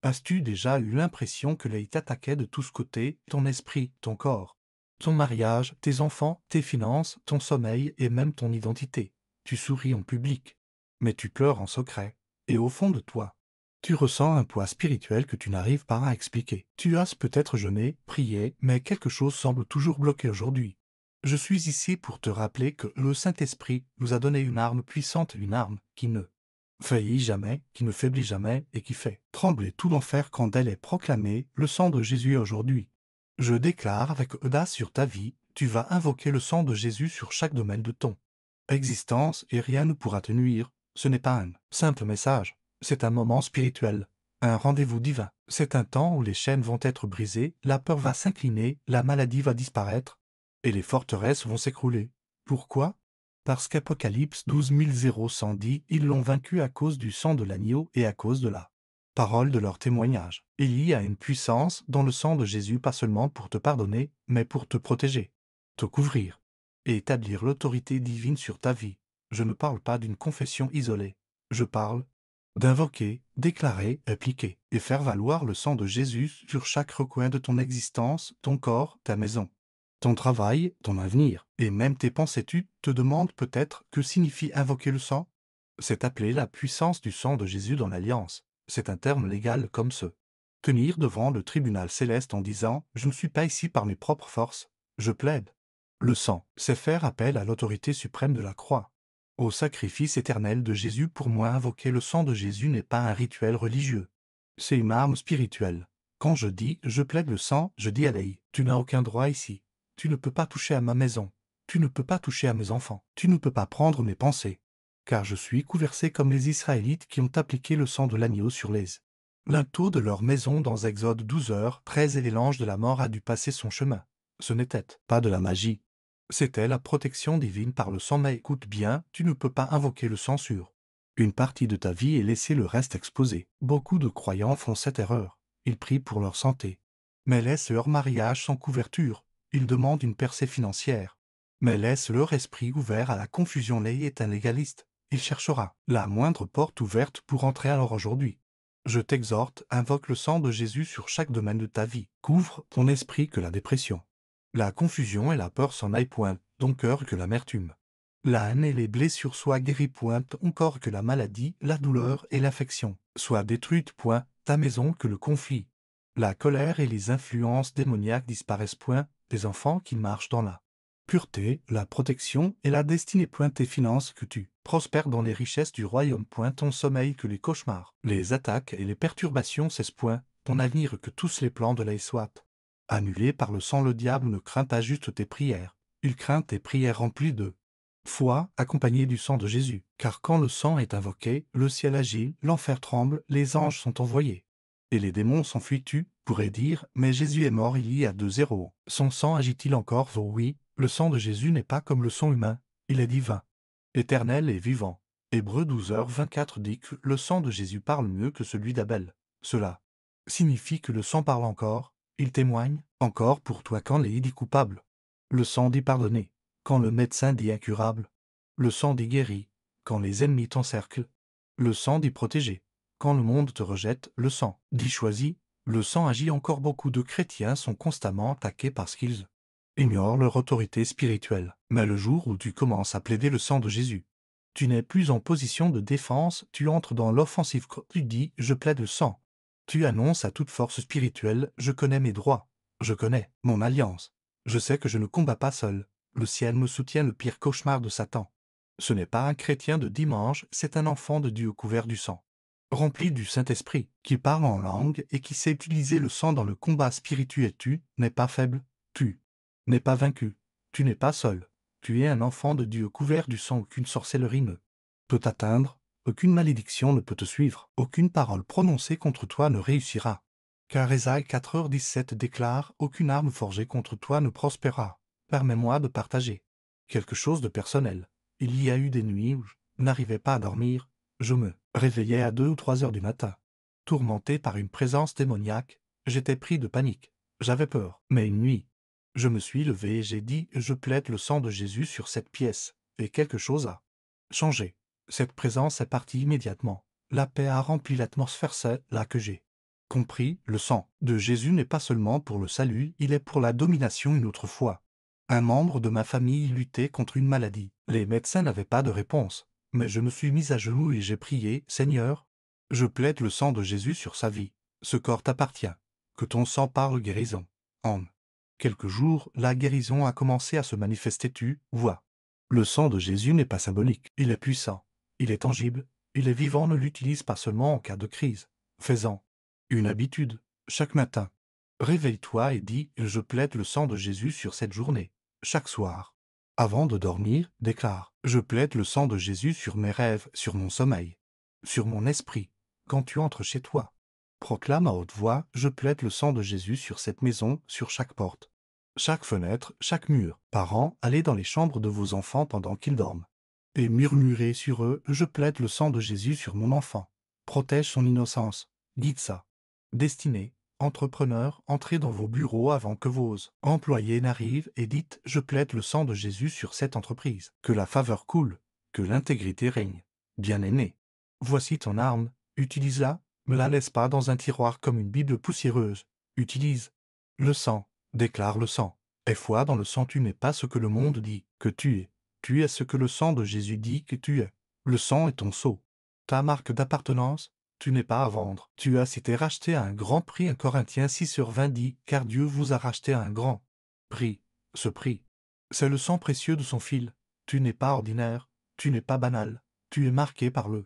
As-tu déjà eu l'impression que l'œil t'attaquait de tous côtés, ton esprit, ton corps, ton mariage, tes enfants, tes finances, ton sommeil et même ton identité? Tu souris en public, mais tu pleures en secret. Et au fond de toi, tu ressens un poids spirituel que tu n'arrives pas à expliquer. Tu as peut-être jeûné, prié, mais quelque chose semble toujours bloqué aujourd'hui. Je suis ici pour te rappeler que le Saint-Esprit nous a donné une arme puissante, une arme qui ne faillit jamais, qui ne faiblit jamais et qui fait trembler tout l'enfer quand elle est proclamée, le sang de Jésus aujourd'hui. Je déclare avec audace sur ta vie, tu vas invoquer le sang de Jésus sur chaque domaine de ton existence et rien ne pourra te nuire. Ce n'est pas un simple message, c'est un moment spirituel, un rendez-vous divin. C'est un temps où les chaînes vont être brisées, la peur va s'incliner, la maladie va disparaître et les forteresses vont s'écrouler. Pourquoi? Parce qu'Apocalypse 12 dit, ils l'ont vaincu à cause du sang de l'agneau et à cause de la parole de leur témoignage. Il y a une puissance dans le sang de Jésus, pas seulement pour te pardonner, mais pour te protéger, te couvrir et établir l'autorité divine sur ta vie. Je ne parle pas d'une confession isolée. Je parle d'invoquer, déclarer, appliquer et faire valoir le sang de Jésus sur chaque recoin de ton existence, ton corps, ta maison, ton travail, ton avenir, et même tes pensées. Tu te demandes peut-être que signifie invoquer le sang? C'est appeler la puissance du sang de Jésus dans l'Alliance. C'est un terme légal comme ce tenir devant le tribunal céleste en disant « Je ne suis pas ici par mes propres forces, je plaide ». Le sang, c'est faire appel à l'autorité suprême de la croix, au sacrifice éternel de Jésus. Pour moi, invoquer le sang de Jésus n'est pas un rituel religieux. C'est une arme spirituelle. Quand je dis « je plaide le sang », je dis à l'œil, tu n'as aucun droit ici. Tu ne peux pas toucher à ma maison. Tu ne peux pas toucher à mes enfants. Tu ne peux pas prendre mes pensées. Car je suis couversé comme les Israélites qui ont appliqué le sang de l'agneau sur les linteaux de leur maison dans Exode 12h13 et l'ange de la mort a dû passer son chemin. Ce n'était pas de la magie. C'était la protection divine par le sang. Mais écoute bien, tu ne peux pas invoquer le sang sur une partie de ta vie et laisser le reste exposé. Beaucoup de croyants font cette erreur. Ils prient pour leur santé, mais laissent leur mariage sans couverture. Ils demandent une percée financière, mais laissent leur esprit ouvert à la confusion. L'œil est un légaliste. Il cherchera la moindre porte ouverte pour entrer. Alors aujourd'hui, je t'exhorte, invoque le sang de Jésus sur chaque domaine de ta vie. Couvre ton esprit que la dépression, la confusion et la peur s'en aillent. Point ton cœur que l'amertume, la haine et les blessures soient guéries. Point ton corps que la maladie, la douleur et l'affection soient détruites. Point ta maison que le conflit, la colère et les influences démoniaques disparaissent. Point tes enfants qui marchent dans la pureté, la protection et la destinée. Point tes finances que tu prospères dans les richesses du royaume. Point ton sommeil que les cauchemars, les attaques et les perturbations cessent. Point ton avenir que tous les plans de l'œil soient annulés par le sang. Le diable ne craint pas juste tes prières, il craint tes prières remplies de foi, accompagnées du sang de Jésus. Car quand le sang est invoqué, le ciel agit, l'enfer tremble, les anges sont envoyés et les démons s'enfuient. Tu pourrais dire, mais Jésus est mort il y a 2 0 ans. Son sang agit-il encore? Oh oui, le sang de Jésus n'est pas comme le sang humain, il est divin, éternel et vivant. Hébreux 12h24 dit que le sang de Jésus parle mieux que celui d'Abel. Cela signifie que le sang parle encore, il témoigne encore pour toi. Quand l'œil dit coupable, le sang dit pardonné. Quand le médecin dit incurable, le sang dit guéri. Quand les ennemis t'encerclent, le sang dit protégé. Quand le monde te rejette, le sang dit choisi. Le sang agit encore. Beaucoup de chrétiens sont constamment attaqués parce qu'ils ignorent leur autorité spirituelle. Mais le jour où tu commences à plaider le sang de Jésus, tu n'es plus en position de défense, tu entres dans l'offensive. Quand tu dis « je plaide le sang », tu annonces à toute force spirituelle « je connais mes droits, je connais mon alliance, je sais que je ne combats pas seul, le ciel me soutient. » Le pire cauchemar de Satan, ce n'est pas un chrétien de dimanche, c'est un enfant de Dieu couvert du sang, rempli du Saint-Esprit, qui parle en langue et qui sait utiliser le sang dans le combat spirituel. Tu n'es pas faible, tu n'es pas vaincu, tu n'es pas seul, tu es un enfant de Dieu couvert du sang. Aucune sorcellerie ne peut t'atteindre, aucune malédiction ne peut te suivre, aucune parole prononcée contre toi ne réussira. Car Ésaïe 4h17 déclare « Aucune arme forgée contre toi ne prospérera ». Permets-moi de partager quelque chose de personnel. Il y a eu des nuits où je n'arrivais pas à dormir, je me réveillais à 2 ou 3 heures du matin. Tourmenté par une présence démoniaque, j'étais pris de panique, j'avais peur. Mais une nuit, je me suis levé et j'ai dit « Je plaide le sang de Jésus sur cette pièce ». Et quelque chose a changé. Cette présence est partie immédiatement. La paix a rempli l'atmosphère. C'est là que j'ai compris, le sang de Jésus n'est pas seulement pour le salut, il est pour la domination une autre fois. Un membre de ma famille luttait contre une maladie. Les médecins n'avaient pas de réponse. Mais je me suis mis à genoux et j'ai prié, Seigneur, je plaide le sang de Jésus sur sa vie. Ce corps t'appartient. Que ton sang parle guérison. En quelques jours, la guérison a commencé à se manifester, tu vois. Le sang de Jésus n'est pas symbolique, il est puissant, il est tangible, il est vivant, ne l'utilise pas seulement en cas de crise. Fais-en une habitude, chaque matin. Réveille-toi et dis « Je plaide le sang de Jésus sur cette journée ». Chaque soir. Avant de dormir, déclare « Je plaide le sang de Jésus sur mes rêves, sur mon sommeil, sur mon esprit, quand tu entres chez toi. » Proclame à haute voix « Je plaide le sang de Jésus sur cette maison, sur chaque porte, chaque fenêtre, chaque mur. » Parents, allez dans les chambres de vos enfants pendant qu'ils dorment. Et murmurez sur eux « Je plaide le sang de Jésus sur mon enfant. » Protège son innocence. Dites ça. Destinée, entrepreneurs, entrez dans vos bureaux avant que vos employés n'arrivent et dites « Je plaide le sang de Jésus sur cette entreprise. » Que la faveur coule, que l'intégrité règne. Bien-aimé, voici ton arme, utilise-la, ne la laisse pas dans un tiroir comme une Bible poussiéreuse. Utilise le sang, déclare le sang. Et foi dans le sang, tu n'es pas ce que le monde dit que tu es ce que le sang de Jésus dit que tu es. Le sang est ton sceau, ta marque d'appartenance. Tu n'es pas à vendre. Tu as été racheté à un grand prix. 1 Corinthiens 6:20 dit « Car Dieu vous a racheté à un grand prix. » Ce prix, c'est le sang précieux de son Fils. Tu n'es pas ordinaire, tu n'es pas banal, tu es marqué par le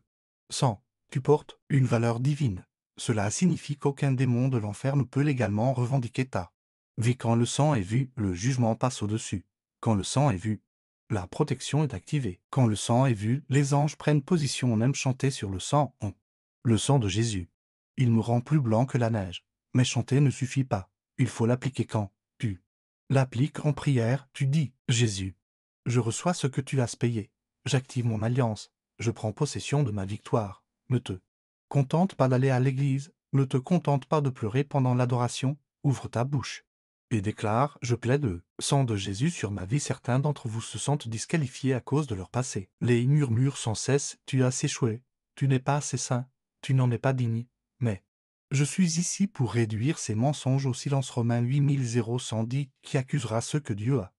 sang. Tu portes une valeur divine. Cela signifie qu'aucun démon de l'enfer ne peut légalement revendiquer ta vie. Quand le sang est vu, le jugement passe au-dessus. Quand le sang est vu, la protection est activée. Quand le sang est vu, les anges prennent position. On aime chanter sur le sang. Le sang de Jésus. Il me rend plus blanc que la neige. Mais chanter ne suffit pas. Il faut l'appliquer quand tu l'appliques en prière, tu dis « Jésus, je reçois ce que tu as payé. J'active mon alliance. Je prends possession de ma victoire. Ne te contente pas d'aller à l'église. Ne te contente pas de pleurer pendant l'adoration. Ouvre ta bouche et déclare « Je plaide le sang de Jésus sur ma vie. » Certains d'entre vous se sentent disqualifiés à cause de leur passé. Les murmures sans cesse « Tu as échoué. Tu n'es pas assez saint. Tu n'en es pas digne. » Mais je suis ici pour réduire ces mensonges au silence. Romains 8:110 qui accusera ceux que Dieu a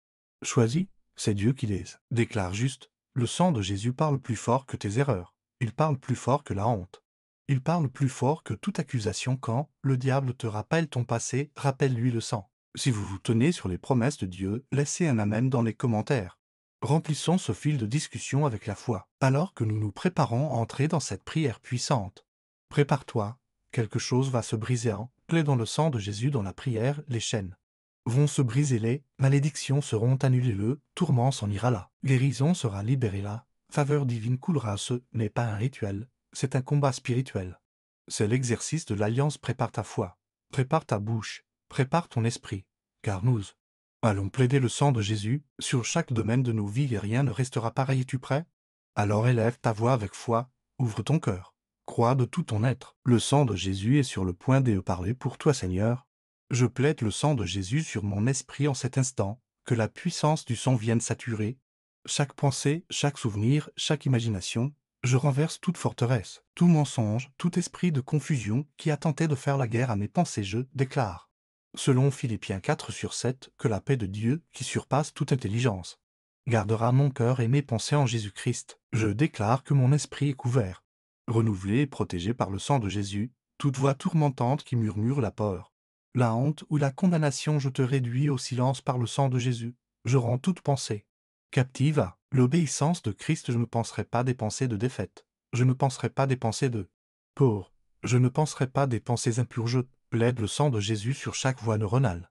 choisis. C'est Dieu qui les déclare justes. Le sang de Jésus parle plus fort que tes erreurs. Il parle plus fort que la honte. Il parle plus fort que toute accusation. Quand le diable te rappelle ton passé, rappelle-lui le sang. Si vous vous tenez sur les promesses de Dieu, laissez un amen dans les commentaires. Remplissons ce fil de discussion avec la foi, alors que nous nous préparons à entrer dans cette prière puissante. Prépare-toi, quelque chose va se briser en plaidant le sang de Jésus dans la prière, les chaînes vont se briser, les malédictions seront annulées, le tourment s'en ira là, guérison sera libérée là, faveur divine coulera. Ce n'est pas un rituel, c'est un combat spirituel. C'est l'exercice de l'alliance. Prépare ta foi, prépare ta bouche, prépare ton esprit, car nous allons plaider le sang de Jésus sur chaque domaine de nos vies et rien ne restera pareil. Es-tu prêt? Alors élève ta voix avec foi, ouvre ton cœur. Crois de tout ton être. Le sang de Jésus est sur le point de parler pour toi, Seigneur. Je plaide le sang de Jésus sur mon esprit en cet instant, que la puissance du sang vienne saturer chaque pensée, chaque souvenir, chaque imagination. Je renverse toute forteresse, tout mensonge, tout esprit de confusion qui a tenté de faire la guerre à mes pensées. Je déclare, selon Philippiens 4:7, que la paix de Dieu, qui surpasse toute intelligence, gardera mon cœur et mes pensées en Jésus-Christ. Je déclare que mon esprit est couvert, renouvelé et protégé par le sang de Jésus. Toute voix tourmentante qui murmure la peur, la honte ou la condamnation, je te réduis au silence par le sang de Jésus. Je rends toute pensée captive à l'obéissance de Christ. Je ne penserai pas des pensées de défaite. Je ne penserai pas des pensées de peur. Je ne penserai pas des pensées impures. Je plaide le sang de Jésus sur chaque voie neuronale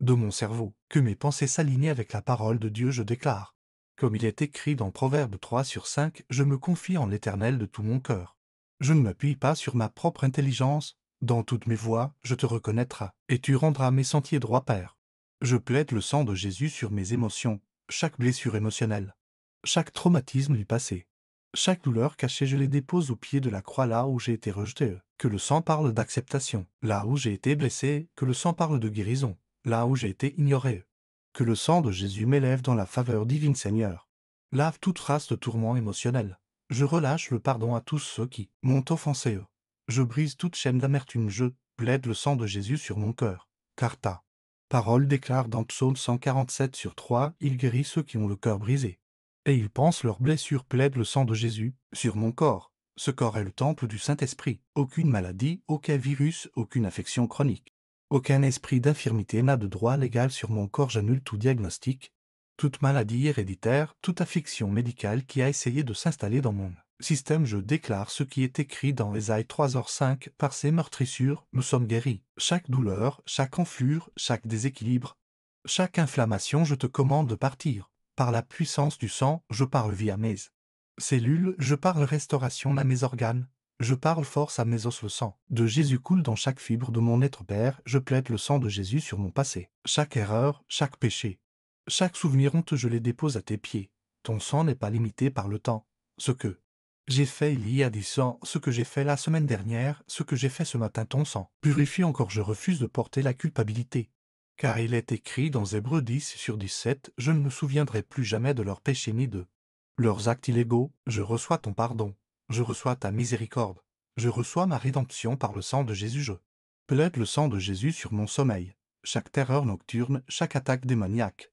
de mon cerveau. Que mes pensées s'alignent avec la parole de Dieu. Je déclare, comme il est écrit dans Proverbe 3:5, je me confie en l'Éternel de tout mon cœur. Je ne m'appuie pas sur ma propre intelligence. Dans toutes mes voies, je te reconnaîtras, et tu rendras mes sentiers droits, Père. Je plaide le sang de Jésus sur mes émotions, chaque blessure émotionnelle, chaque traumatisme du passé, chaque douleur cachée, je les dépose au pied de la croix là où j'ai été rejeté. Que le sang parle d'acceptation. Là où j'ai été blessé, que le sang parle de guérison. Là où j'ai été ignoré, que le sang de Jésus m'élève dans la faveur divine. Seigneur, lave toute trace de tourment émotionnel. Je relâche le pardon à tous ceux qui m'ont offensé. Je brise toute chaîne d'amertume. Je plaide le sang de Jésus sur mon cœur, car ta parole déclare dans Psaume 147/3, il guérit ceux qui ont le cœur brisé. Et ils pensent leurs blessures plaide le sang de Jésus sur mon corps. Ce corps est le temple du Saint-Esprit. Aucune maladie, aucun virus, aucune affection chronique. Aucun esprit d'infirmité n'a de droit légal sur mon corps, j'annule tout diagnostic, toute maladie héréditaire, toute affection médicale qui a essayé de s'installer dans mon système, je déclare ce qui est écrit dans Ésaïe 3h5, par ces meurtrissures, nous sommes guéris. Chaque douleur, chaque enflure, chaque déséquilibre, chaque inflammation, je te commande de partir. Par la puissance du sang, je parle vie à mes cellules, je parle restauration à mes organes, je parle force à mes os. Le sang de Jésus coule dans chaque fibre de mon être, Père, je plaide le sang de Jésus sur mon passé. Chaque erreur, chaque péché, chaque souvenir honteux, je les dépose à tes pieds. Ton sang n'est pas limité par le temps. Ce que j'ai fait il y a 10 ans, ce que j'ai fait la semaine dernière, ce que j'ai fait ce matin, ton sang purifie encore, je refuse de porter la culpabilité. Car il est écrit dans Hébreux 10/17, je ne me souviendrai plus jamais de leurs péchés ni de leurs actes illégaux, je reçois ton pardon, je reçois ta miséricorde, je reçois ma rédemption par le sang de Jésus, je plaide le sang de Jésus sur mon sommeil, chaque terreur nocturne, chaque attaque démoniaque,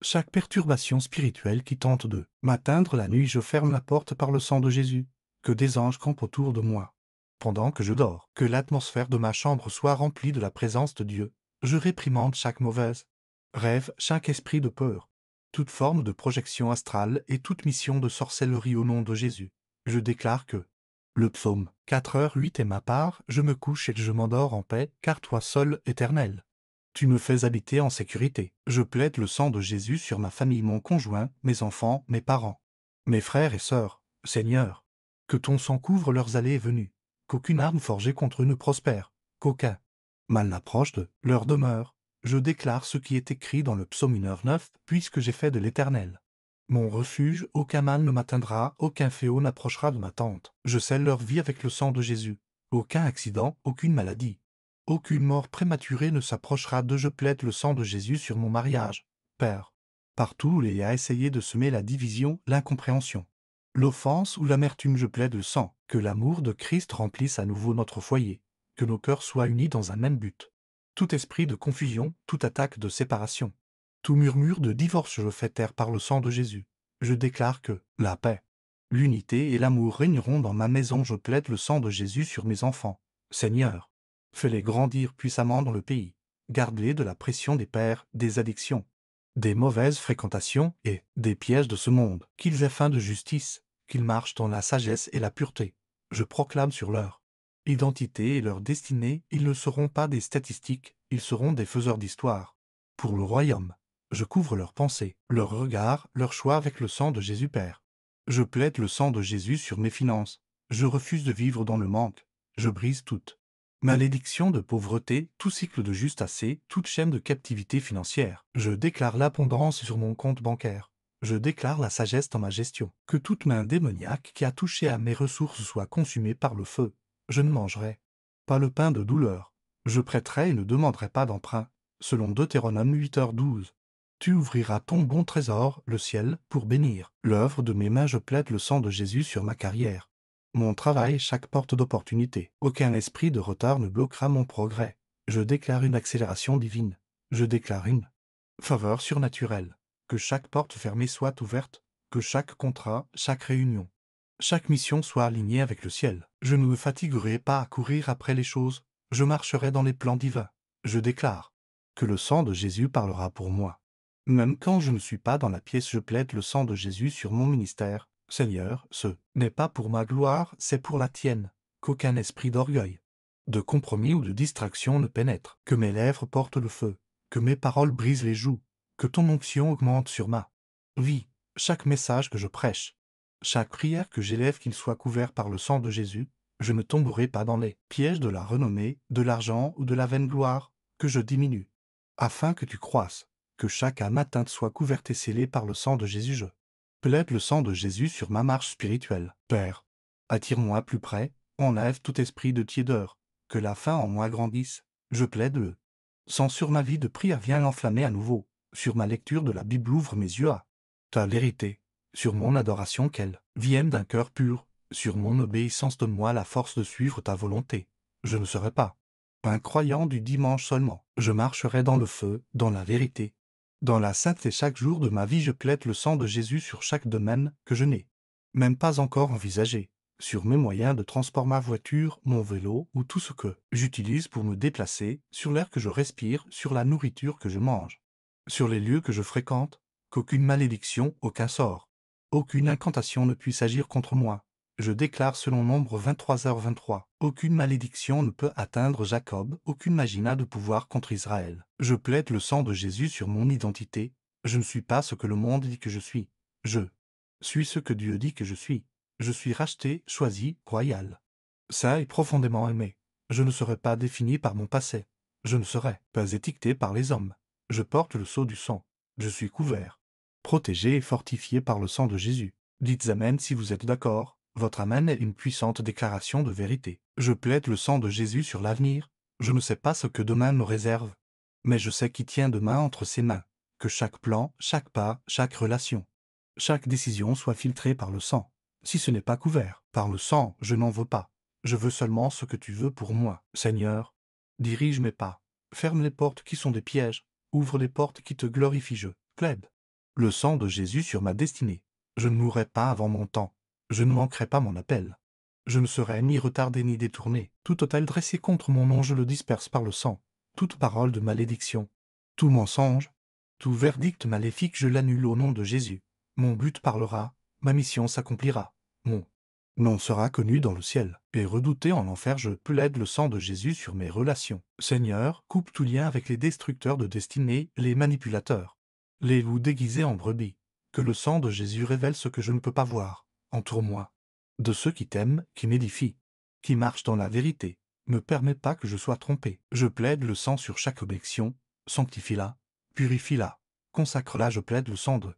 chaque perturbation spirituelle qui tente de m'atteindre la nuit, je ferme la porte par le sang de Jésus, que des anges campent autour de moi. Pendant que je dors, que l'atmosphère de ma chambre soit remplie de la présence de Dieu, je réprimande chaque mauvaise rêve, chaque esprit de peur, toute forme de projection astrale et toute mission de sorcellerie au nom de Jésus. Je déclare que le psaume 4h8 est ma part, je me couche et je m'endors en paix, car toi seul, Éternel, tu me fais habiter en sécurité. Je plaide le sang de Jésus sur ma famille, mon conjoint, mes enfants, mes parents, mes frères et sœurs. Seigneur, que ton sang couvre leurs allées et venues, qu'aucune arme forgée contre eux ne prospère, qu'aucun mal n'approche de leur demeure. Je déclare ce qui est écrit dans le psaume 1h9, puisque j'ai fait de l'Éternel mon refuge, aucun mal ne m'atteindra, aucun fléau n'approchera de ma tente. Je scelle leur vie avec le sang de Jésus. Aucun accident, aucune maladie, aucune mort prématurée ne s'approchera d'eux. Je plaide le sang de Jésus sur mon mariage. Père, partout où il a essayé de semer la division, l'incompréhension, l'offense ou l'amertume, je plaide le sang. Que l'amour de Christ remplisse à nouveau notre foyer. Que nos cœurs soient unis dans un même but. Tout esprit de confusion, toute attaque de séparation, tout murmure de divorce, je fais taire par le sang de Jésus. Je déclare que la paix, l'unité et l'amour régneront dans ma maison. Je plaide le sang de Jésus sur mes enfants. Seigneur, fais-les grandir puissamment dans le pays. Garde-les de la pression des pères, des addictions, des mauvaises fréquentations et des pièges de ce monde. Qu'ils aient faim de justice, qu'ils marchent dans la sagesse et la pureté. Je proclame sur leur identité et leur destinée, ils ne seront pas des statistiques, ils seront des faiseurs d'histoire. Pour le royaume, je couvre leurs pensées, leurs regards, leurs choix avec le sang de Jésus Père. Je plaide le sang de Jésus sur mes finances. Je refuse de vivre dans le manque. Je brise toute malédiction de pauvreté, tout cycle de justacé, toute chaîne de captivité financière. Je déclare l'abondance sur mon compte bancaire. Je déclare la sagesse dans ma gestion. Que toute main démoniaque qui a touché à mes ressources soit consumée par le feu. Je ne mangerai pas le pain de douleur. Je prêterai et ne demanderai pas d'emprunt, selon Deutéronome 8h12. Tu ouvriras ton bon trésor, le ciel, pour bénir l'œuvre de mes mains. Je plaide le sang de Jésus sur ma carrière, mon travail, chaque porte d'opportunité. Aucun esprit de retard ne bloquera mon progrès. Je déclare une accélération divine. Je déclare une faveur surnaturelle. Que chaque porte fermée soit ouverte, que chaque contrat, chaque réunion, chaque mission soit alignée avec le ciel. Je ne me fatiguerai pas à courir après les choses, je marcherai dans les plans divins. Je déclare que le sang de Jésus parlera pour moi. Même quand je ne suis pas dans la pièce, je plaide le sang de Jésus sur mon ministère. Seigneur, ce n'est pas pour ma gloire, c'est pour la tienne. Qu'aucun esprit d'orgueil, de compromis ou de distraction ne pénètre. Que mes lèvres portent le feu, que mes paroles brisent les joues, que ton onction augmente sur ma vie. Chaque message que je prêche, chaque prière que j'élève, qu'il soit couvert par le sang de Jésus. Je ne tomberai pas dans les pièges de la renommée, de l'argent ou de la vaine gloire, que je diminue, afin que tu croisses. Que chaque âme atteinte soit couverte et scellée par le sang de Jésus. Je plaide le sang de Jésus sur ma marche spirituelle. Père, attire-moi plus près, enlève tout esprit de tiédeur, que la faim en moi grandisse. Je plaide le sang sur ma vie de prière, viens l'enflammer à nouveau. Sur ma lecture de la Bible, ouvre mes yeux à ta vérité. Sur mon adoration, qu'elle vienne d'un cœur pur. Sur mon obéissance, donne-moi la force de suivre ta volonté. Je ne serai pas un croyant du dimanche seulement. Je marcherai dans le feu, dans la vérité. Dans la sainteté chaque jour de ma vie je plaide le sang de Jésus sur chaque domaine que je n'ai même pas encore envisagé. Sur mes moyens de transport, ma voiture, mon vélo ou tout ce que j'utilise pour me déplacer, sur l'air que je respire, sur la nourriture que je mange, sur les lieux que je fréquente, qu'aucune malédiction, aucun sort, aucune incantation ne puisse agir contre moi. Je déclare selon Nombre 23h23, aucune malédiction ne peut atteindre Jacob, aucune magie n'a de pouvoir contre Israël. Je plaide le sang de Jésus sur mon identité. Je ne suis pas ce que le monde dit que je suis. Je suis ce que Dieu dit que je suis. Je suis racheté, choisi, royal. Saint et profondément aimé. Je ne serai pas défini par mon passé. Je ne serai pas étiqueté par les hommes. Je porte le sceau du sang. Je suis couvert, protégé et fortifié par le sang de Jésus. Dites Amen si vous êtes d'accord. Votre Amen est une puissante déclaration de vérité. Je plaide le sang de Jésus sur l'avenir. Je ne sais pas ce que demain me réserve. Mais je sais qui tient demain entre ses mains. Que chaque plan, chaque pas, chaque relation, chaque décision soit filtrée par le sang. Si ce n'est pas couvert par le sang, je n'en veux pas. Je veux seulement ce que tu veux pour moi. Seigneur, dirige mes pas. Ferme les portes qui sont des pièges. Ouvre les portes qui te glorifient. Je plaide le sang de Jésus sur ma destinée. Je ne mourrai pas avant mon temps. Je ne manquerai pas mon appel. Je ne serai ni retardé ni détourné. Tout autel dressé contre mon nom, je le disperse par le sang. Toute parole de malédiction, tout mensonge, tout verdict maléfique, je l'annule au nom de Jésus. Mon but parlera, ma mission s'accomplira. Mon nom sera connu dans le ciel, et redouté en enfer. Je plaide le sang de Jésus sur mes relations. Seigneur, coupe tout lien avec les destructeurs de destinée, les manipulateurs, les loups déguisés en brebis. Que le sang de Jésus révèle ce que je ne peux pas voir. Entoure-moi de ceux qui t'aiment, qui m'édifient, qui marchent dans la vérité. Ne permets pas que je sois trompé. Je plaide le sang sur chaque objection. Sanctifie-la, purifie-la, consacre-la. Je plaide le sang de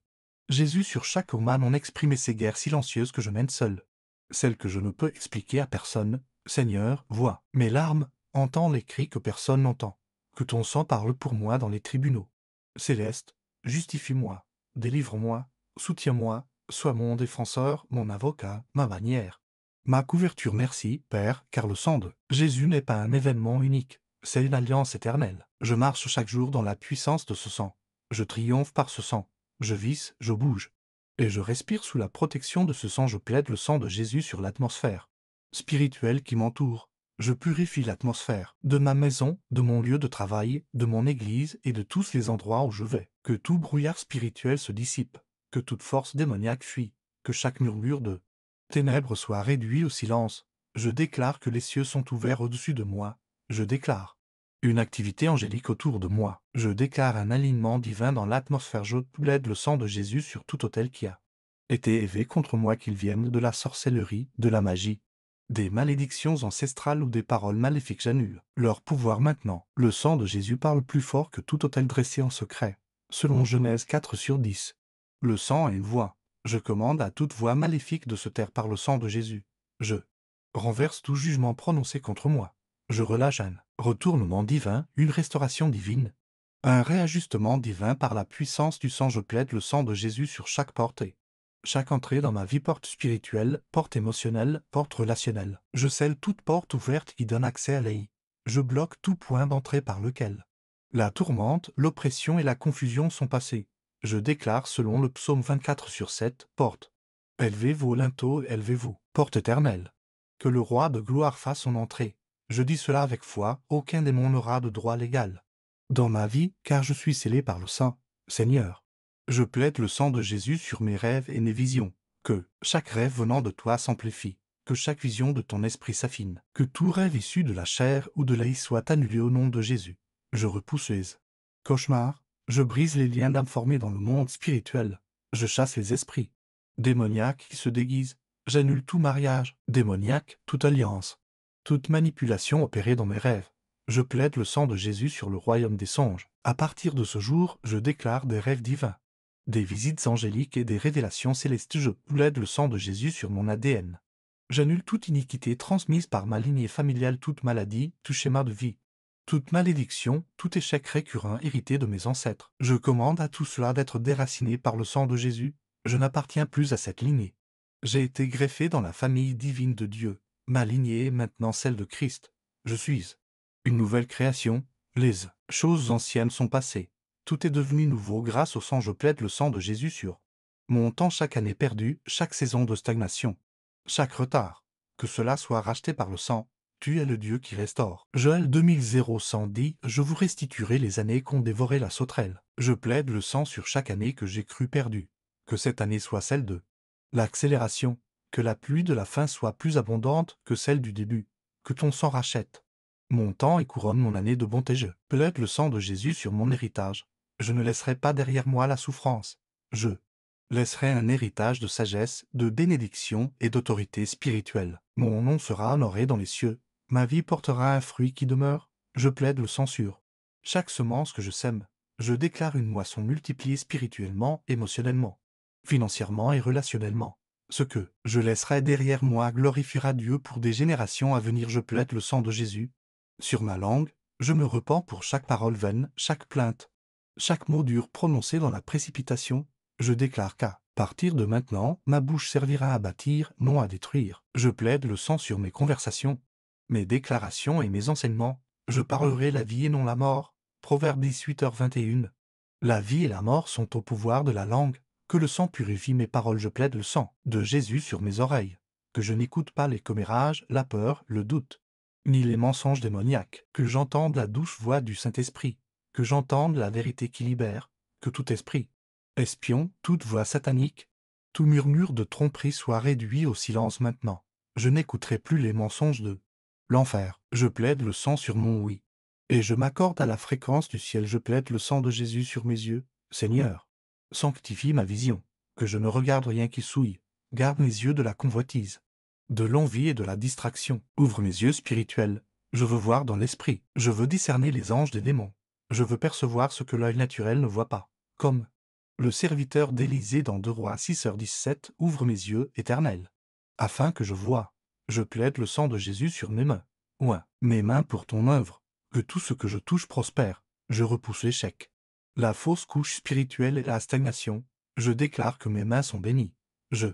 Jésus sur chaque homme non exprimé, ces guerres silencieuses que je mène seul, celles que je ne peux expliquer à personne. Seigneur, vois mes larmes, entends les cris que personne n'entend. Que ton sang parle pour moi dans les tribunaux. Céleste, justifie-moi, délivre-moi, soutiens-moi, sois mon défenseur, mon avocat, ma bannière, ma couverture. Merci, Père, car le sang de Jésus n'est pas un événement unique, c'est une alliance éternelle. Je marche chaque jour dans la puissance de ce sang. Je triomphe par ce sang. Je visse, je bouge. Et je respire sous la protection de ce sang. Je plaide le sang de Jésus sur l'atmosphère spirituelle qui m'entoure. Je purifie l'atmosphère de ma maison, de mon lieu de travail, de mon église et de tous les endroits où je vais. Que tout brouillard spirituel se dissipe, que toute force démoniaque fuit, que chaque murmure de ténèbres soit réduit au silence. Je déclare que les cieux sont ouverts au-dessus de moi. Je déclare une activité angélique autour de moi. Je déclare un alignement divin dans l'atmosphère. Je plaide le sang de Jésus sur tout autel qui a été élevé contre moi, qu'il vienne de la sorcellerie, de la magie, des malédictions ancestrales ou des paroles maléfiques. J'annule leur pouvoir maintenant. Le sang de Jésus parle plus fort que tout autel dressé en secret. Selon Genèse 4/10. Le sang est une voix. Je commande à toute voix maléfique de se taire par le sang de Jésus. Je renverse tout jugement prononcé contre moi. Je relâche un retournement divin, une restauration divine, un réajustement divin par la puissance du sang. Je plaide le sang de Jésus sur chaque porte et chaque entrée dans ma vie, porte spirituelle, porte émotionnelle, porte relationnelle. Je scelle toute porte ouverte qui donne accès à l'AI. Je bloque tout point d'entrée par lequel la tourmente, l'oppression et la confusion sont passées. Je déclare selon le psaume 24/7, porte élevez-vous, linteau, élevez-vous, porte éternelle. Que le roi de gloire fasse son entrée. Je dis cela avec foi, aucun démon n'aura de droit légal dans ma vie, car je suis scellé par le sang. Seigneur, je plaide le sang de Jésus sur mes rêves et mes visions. Que chaque rêve venant de toi s'amplifie, que chaque vision de ton esprit s'affine, que tout rêve issu de la chair ou de l'œil soit annulé au nom de Jésus. Je repousse les cauchemars, je brise les liens d'âme formés dans le monde spirituel, je chasse les esprits démoniaques qui se déguisent, j'annule tout mariage démoniaque, toute alliance, toute manipulation opérée dans mes rêves. Je plaide le sang de Jésus sur le royaume des songes. À partir de ce jour, je déclare des rêves divins, des visites angéliques et des révélations célestes. Je plaide le sang de Jésus sur mon ADN. J'annule toute iniquité transmise par ma lignée familiale, toute maladie, tout schéma de vie, toute malédiction, tout échec récurrent hérité de mes ancêtres. Je commande à tout cela d'être déraciné par le sang de Jésus. Je n'appartiens plus à cette lignée. J'ai été greffé dans la famille divine de Dieu. Ma lignée est maintenant celle de Christ. Je suis une nouvelle création. Les choses anciennes sont passées. Tout est devenu nouveau grâce au sang. Je plaide le sang de Jésus sur mon temps, chaque année perdue, chaque saison de stagnation, chaque retard. Que cela soit racheté par le sang. Tu es le Dieu qui restaure. Joël 2000 dit, je vous restituerai les années qu'ont dévoré la sauterelle. Je plaide le sang sur chaque année que j'ai cru perdue. Que cette année soit celle de l'accélération. Que la pluie de la fin soit plus abondante que celle du début. Que ton sang rachète mon temps et couronne mon année de bonté. Je plaide le sang de Jésus sur mon héritage. Je ne laisserai pas derrière moi la souffrance. Je laisserai un héritage de sagesse, de bénédiction et d'autorité spirituelle. Mon nom sera honoré dans les cieux. Ma vie portera un fruit qui demeure. Je plaide le sang sur chaque semence que je sème. Je déclare une moisson multipliée spirituellement, émotionnellement, financièrement et relationnellement. Ce que je laisserai derrière moi glorifiera Dieu pour des générations à venir. Je plaide le sang de Jésus sur ma langue. Je me repens pour chaque parole vaine, chaque plainte, chaque mot dur prononcé dans la précipitation. Je déclare qu'à partir de maintenant, ma bouche servira à bâtir, non à détruire. Je plaide le sang sur mes conversations, mes déclarations et mes enseignements. Je parlerai la vie et non la mort. Proverbe 18h21. La vie et la mort sont au pouvoir de la langue. Que le sang purifie mes paroles. Je plaide le sang de Jésus sur mes oreilles. Que je n'écoute pas les commérages, la peur, le doute, ni les mensonges démoniaques. Que j'entende la douce voix du Saint-Esprit. Que j'entende la vérité qui libère. Que tout esprit espion, toute voix satanique, tout murmure de tromperie soit réduit au silence maintenant. Je n'écouterai plus les mensonges de l'enfer. Je plaide le sang sur mon oui. Et je m'accorde à la fréquence du ciel. Je plaide le sang de Jésus sur mes yeux. Seigneur, sanctifie ma vision. Que je ne regarde rien qui souille. Garde mes yeux de la convoitise, de l'envie et de la distraction. Ouvre mes yeux spirituels. Je veux voir dans l'esprit. Je veux discerner les anges des démons. Je veux percevoir ce que l'œil naturel ne voit pas. Comme le serviteur d'Élisée dans 2 Rois 6h17, ouvre mes yeux, Éternel, afin que je voie. Je plaide le sang de Jésus sur mes mains. Ouais, mes mains pour ton œuvre. Que tout ce que je touche prospère. Je repousse l'échec, la fausse couche spirituelle et la stagnation. Je déclare que mes mains sont bénies. Je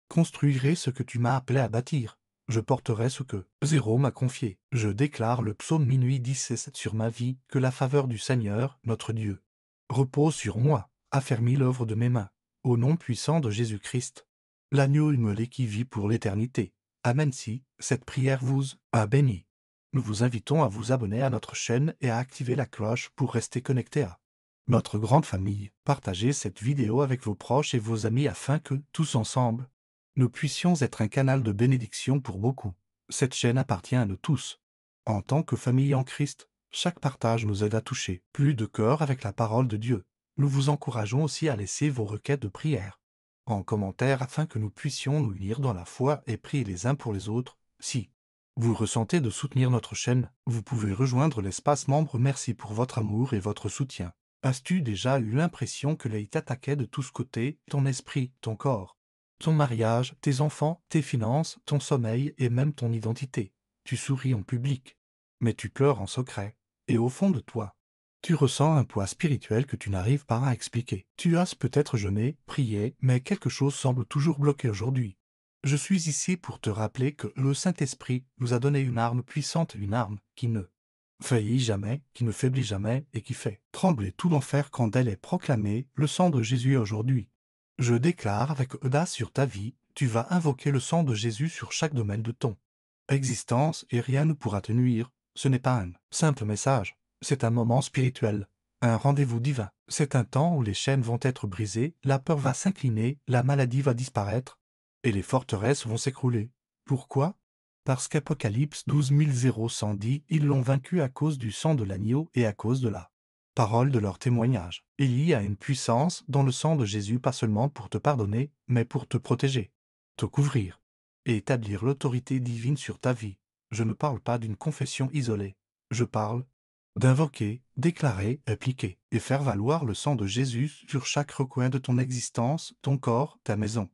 construirai ce que tu m'as appelé à bâtir. Je porterai ce que Zéro m'a confié. Je déclare le psaume minuit 17 sur ma vie, que la faveur du Seigneur, notre Dieu, repose sur moi. Affermis l'œuvre de mes mains. Au nom puissant de Jésus-Christ, l'agneau immolé qui vit pour l'éternité. Amen. Si cette prière vous a béni, nous vous invitons à vous abonner à notre chaîne et à activer la cloche pour rester connecté à notre grande famille. Partagez cette vidéo avec vos proches et vos amis afin que, tous ensemble, nous puissions être un canal de bénédiction pour beaucoup. Cette chaîne appartient à nous tous. En tant que famille en Christ, chaque partage nous aide à toucher plus de cœur avec la parole de Dieu. Nous vous encourageons aussi à laisser vos requêtes de prière en commentaire afin que nous puissions nous unir dans la foi et prier les uns pour les autres. Si vous ressentez de soutenir notre chaîne, vous pouvez rejoindre l'espace membre. Merci pour votre amour et votre soutien. As-tu déjà eu l'impression que l'œil t'attaquait de tous côtés, ton esprit, ton corps, ton mariage, tes enfants, tes finances, ton sommeil et même ton identité? Tu souris en public, mais tu pleures en secret. Et au fond de toi, tu ressens un poids spirituel que tu n'arrives pas à expliquer. Tu as peut-être jeûné, prié, mais quelque chose semble toujours bloqué aujourd'hui. Je suis ici pour te rappeler que le Saint-Esprit nous a donné une arme puissante, une arme qui ne faillit jamais, qui ne faiblit jamais et qui fait trembler tout l'enfer quand elle est proclamée, le sang de Jésus aujourd'hui. Je déclare avec audace sur ta vie, tu vas invoquer le sang de Jésus sur chaque domaine de ton existence et rien ne pourra te nuire. Ce n'est pas un simple message. C'est un moment spirituel, un rendez-vous divin. C'est un temps où les chaînes vont être brisées, la peur va s'incliner, la maladie va disparaître, et les forteresses vont s'écrouler. Pourquoi? Parce qu'Apocalypse 12 dit, ils l'ont vaincu à cause du sang de l'agneau et à cause de la parole de leur témoignage. Il y a une puissance dans le sang de Jésus, pas seulement pour te pardonner, mais pour te protéger, te couvrir, et établir l'autorité divine sur ta vie. Je ne parle pas d'une confession isolée. Je parle d'invoquer, déclarer, appliquer et faire valoir le sang de Jésus sur chaque recoin de ton existence, ton corps, ta maison,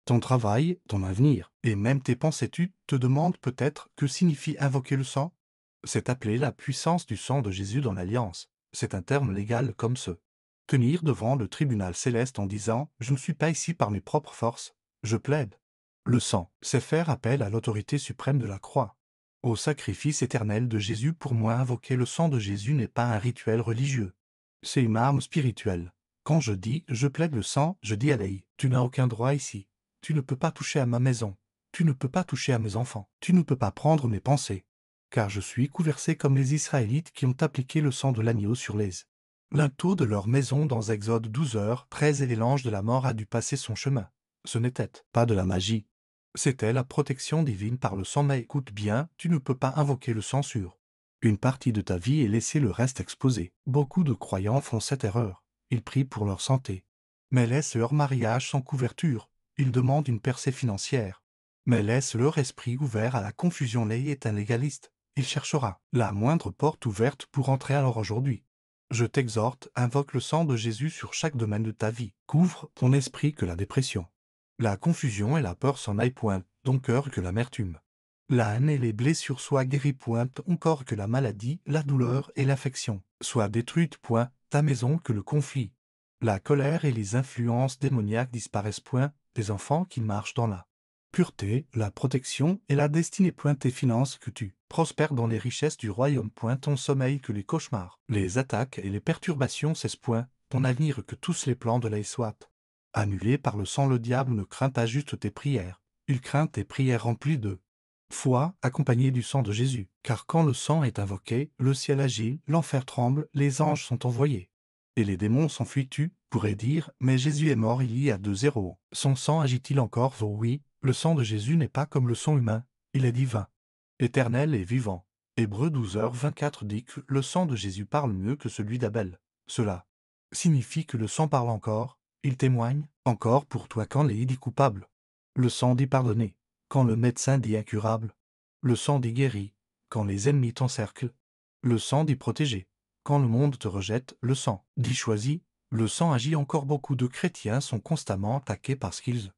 ton travail, ton avenir, et même tes pensées. Tu te demandes peut-être que signifie invoquer le sang? C'est appeler la puissance du sang de Jésus dans l'Alliance. C'est un terme légal comme se tenir devant le tribunal céleste en disant « Je ne suis pas ici par mes propres forces, je plaide ». Le sang, c'est faire appel à l'autorité suprême de la croix. Au sacrifice éternel de Jésus, pour moi, invoquer le sang de Jésus n'est pas un rituel religieux. C'est une arme spirituelle. Quand je dis « je plaide le sang », je dis à Léi, tu n'as aucun droit ici. Tu ne peux pas toucher à ma maison. Tu ne peux pas toucher à mes enfants. Tu ne peux pas prendre mes pensées. Car je suis couversé comme les Israélites qui ont appliqué le sang de l'agneau sur les linteaux de leur maison dans Exode 12h13, et l'ange de la mort a dû passer son chemin. Ce n'était pas de la magie. C'était la protection divine par le sang. Mais écoute bien, tu ne peux pas invoquer le sang sur une partie de ta vie et laisser le reste exposé. Beaucoup de croyants font cette erreur. Ils prient pour leur santé, mais laissent leur mariage sans couverture. Ils demandent une percée financière, mais laissent leur esprit ouvert à la confusion. Léi est un légaliste. Il cherchera la moindre porte ouverte pour entrer. Alors aujourd'hui, je t'exhorte, invoque le sang de Jésus sur chaque domaine de ta vie. Couvre ton esprit que la dépression, la confusion et la peur s'en aillent. Point ton cœur que l'amertume, la haine et les blessures soient guéries. Point ton corps que la maladie, la douleur et l'affection soient détruites. Point ta maison que le conflit, la colère et les influences démoniaques disparaissent. Point tes enfants qui marchent dans la pureté, la protection et la destinée. Point tes finances que tu prospères dans les richesses du royaume. Point ton sommeil que les cauchemars, les attaques et les perturbations cessent. Point ton avenir que tous les plans de la soient annulés par le sang. Le diable ne craint pas juste tes prières, il craint tes prières remplies de foi, accompagnées du sang de Jésus. Car quand le sang est invoqué, le ciel agit, l'enfer tremble, les anges sont envoyés, et les démons s'enfuient. Tu pourrais dire, mais Jésus est mort il y a 2 0. Son sang agit-il encore? Oh oui, le sang de Jésus n'est pas comme le sang humain, il est divin, éternel et vivant. Hébreux 12h24 dit que le sang de Jésus parle mieux que celui d'Abel. Cela signifie que le sang parle encore, il témoigne encore pour toi quand Léi dit coupable. Le sang dit pardonner, quand le médecin dit incurable. Le sang dit guéri, quand les ennemis t'encerclent. Le sang dit protéger, quand le monde te rejette. Le sang dit choisi, le sang agit encore. Beaucoup de chrétiens sont constamment attaqués parce qu'ils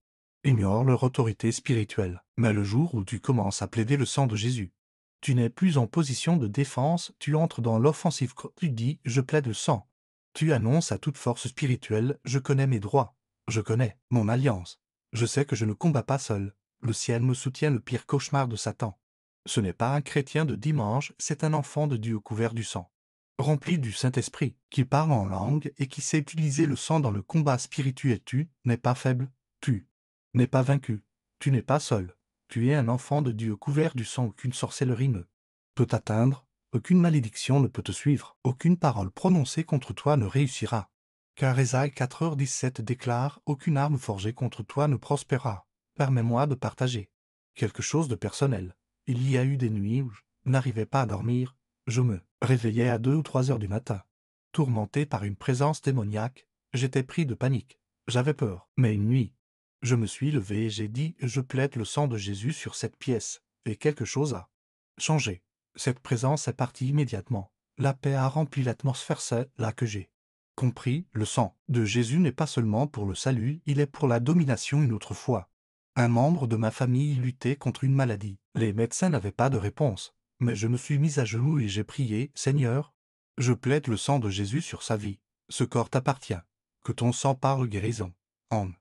ignorent leur autorité spirituelle. Mais le jour où tu commences à plaider le sang de Jésus, tu n'es plus en position de défense, tu entres dans l'offensive. Tu dis « je plaide le sang ». Tu annonces à toute force spirituelle « je connais mes droits, je connais mon alliance, je sais que je ne combats pas seul, le ciel me soutient. » Le pire cauchemar de Satan, ce n'est pas un chrétien de dimanche, c'est un enfant de Dieu couvert du sang, rempli du Saint-Esprit, qui parle en langue et qui sait utiliser le sang dans le combat spirituel. Tu n'es pas faible, tu n'es pas vaincu, tu n'es pas seul, tu es un enfant de Dieu couvert du sang. Aucune sorcellerie ne peut t'atteindre, aucune malédiction ne peut te suivre, aucune parole prononcée contre toi ne réussira. Car Ésaïe 4h17 déclare « Aucune arme forgée contre toi ne prospérera ». Permets-moi de partager quelque chose de personnel. Il y a eu des nuits où je n'arrivais pas à dormir, je me réveillais à 2 ou 3 heures du matin. Tourmenté par une présence démoniaque, j'étais pris de panique, j'avais peur. Mais une nuit, je me suis levé et j'ai dit « Je plaide le sang de Jésus sur cette pièce », et quelque chose a changé. Cette présence est partie immédiatement. La paix a rempli l'atmosphère. C'est là que j'ai compris, le sang de Jésus n'est pas seulement pour le salut, il est pour la domination. Une autre fois, un membre de ma famille luttait contre une maladie. Les médecins n'avaient pas de réponse, mais je me suis mis à genoux et j'ai prié « Seigneur, je plaide le sang de Jésus sur sa vie. Ce corps t'appartient. Que ton sang parle guérison. » En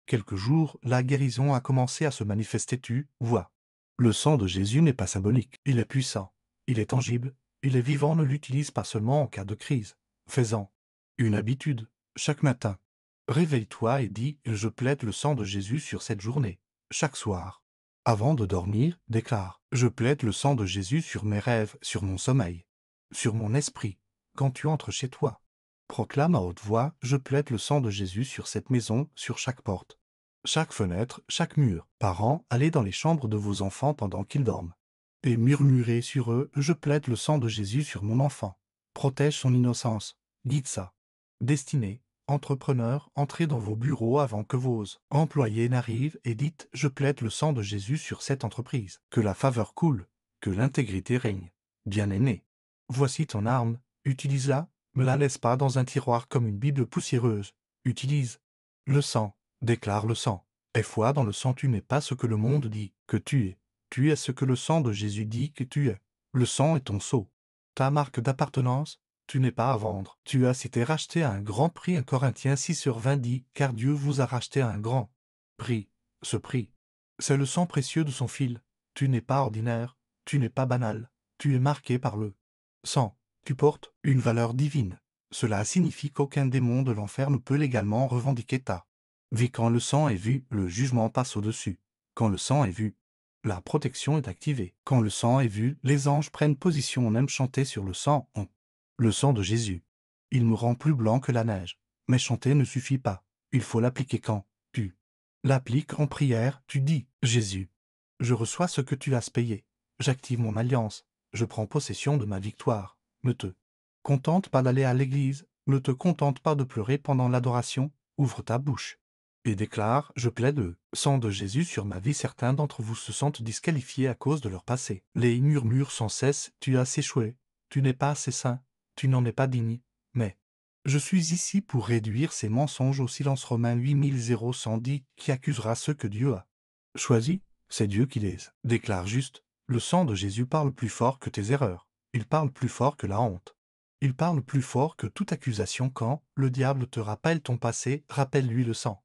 quelques jours, la guérison a commencé à se manifester. Tu vois, le sang de Jésus n'est pas symbolique, il est puissant, il est tangible, il est vivant. Ne l'utilise pas seulement en cas de crise. Fais-en une habitude, chaque matin. Réveille-toi et dis « Je plaide le sang de Jésus sur cette journée ». Chaque soir, avant de dormir, déclare « Je plaide le sang de Jésus sur mes rêves, sur mon sommeil, sur mon esprit. » Quand tu entres chez toi, proclame à haute voix « Je plaide le sang de Jésus sur cette maison, sur chaque porte, chaque fenêtre, chaque mur. » Parents, allez dans les chambres de vos enfants pendant qu'ils dorment et murmurez sur eux « Je plaide le sang de Jésus sur mon enfant. » Protège son innocence, guide sa destinée. Entrepreneurs, entrez dans vos bureaux avant que vos employés n'arrivent et dites « Je plaide le sang de Jésus sur cette entreprise. » Que la faveur coule, que l'intégrité règne. Bien-aimé, voici ton arme, utilise-la, ne la laisse pas dans un tiroir comme une Bible poussiéreuse. Utilise le sang, déclare le sang. Aie foi dans le sang. Tu n'es pas ce que le monde dit que tu es ce que le sang de Jésus dit que tu es. Le sang est ton sceau, ta marque d'appartenance. Tu n'es pas à vendre. Tu as été racheté à un grand prix. 1 Corinthiens 6h20 dit « Car Dieu vous a racheté à un grand prix. » Ce prix, c'est le sang précieux de son Fils. Tu n'es pas ordinaire. Tu n'es pas banal. Tu es marqué par le sang. Tu portes une valeur divine. Cela signifie qu'aucun démon de l'enfer ne peut légalement revendiquer ta vie. Quand le sang est vu, le jugement passe au-dessus. Quand le sang est vu, la protection est activée. Quand le sang est vu, les anges prennent position. On aime chanter sur le sang. Le sang de Jésus. Il me rend plus blanc que la neige. Mais chanter ne suffit pas. Il faut l'appliquer quand tu l'appliques en prière, tu dis « Jésus, je reçois ce que tu as payé. J'active mon alliance. Je prends possession de ma victoire. Ne te contente pas d'aller à l'église. Ne te contente pas de pleurer pendant l'adoration. Ouvre ta bouche et déclare « Je plaide le sang de Jésus sur ma vie ». Certains d'entre vous se sentent disqualifiés à cause de leur passé. Les murmures sans cesse « Tu as échoué. Tu n'es pas assez saint. Tu n'en es pas digne. » Mais je suis ici pour réduire ces mensonges au silence. Romains 800110 qui accusera ceux que Dieu a choisis. C'est Dieu qui les déclare justes. Le sang de Jésus parle plus fort que tes erreurs. Il parle plus fort que la honte. Il parle plus fort que toute accusation. Quand le diable te rappelle ton passé, rappelle-lui le sang